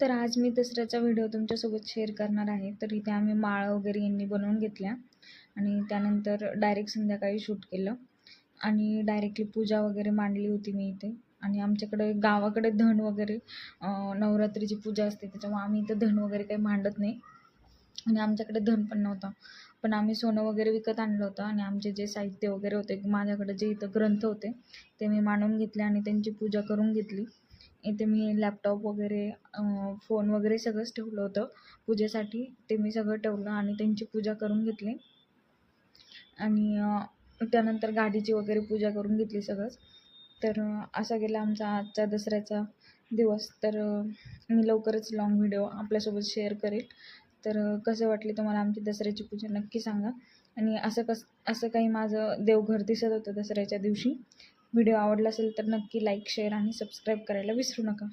तर आज मी दसऱ्याचा व्हिडिओ तुमच्यासोबत शेअर करणार आहे. तर इथे आम्ही माळ वगैरे यांनी बनवून घेतल्या आणि त्यानंतर डायरेक्ट संध्याकाळी शूट केलं आणि डायरेक्टली पूजा वगैरे मांडली होती मी इथे. आणि आमच्याकडे गावाकडे धन वगैरे नवरात्रीची पूजा असते, त्याच्यामुळे आम्ही इथं धन वगैरे काही मांडत नाही आणि आमच्याकडे धन पण नव्हता. पण आम्ही सोनं वगैरे विकत आणलं होतं आणि आमचे जे साहित्य वगैरे होते, माझ्याकडे जे इथं ग्रंथ होते ते मी मांडून घेतले आणि त्यांची पूजा करून घेतली. इथे मी लॅपटॉप वगैरे फोन वगैरे सगळंच ठेवलं होतं पूजेसाठी. ते मी सगळं ठेवलं आणि त्यांची पूजा करून घेतली आणि त्यानंतर गाडीची वगैरे पूजा करून घेतली सगळंच. तर असा गेला आमचा आजचा दसऱ्याचा दिवस. तर मी लवकरच लाँग व्हिडिओ आपल्यासोबत शेअर करेल. तर कसं वाटले तुम्हाला आमची दसऱ्याची पूजा नक्की सांगा. आणि असं काही माझं देवघर दिसत होतं दसऱ्याच्या दिवशी. व्हिडिओ आवडला असेल तर नक्की लाईक, शेअर आणि सबस्क्राईब करायला विसरू नका.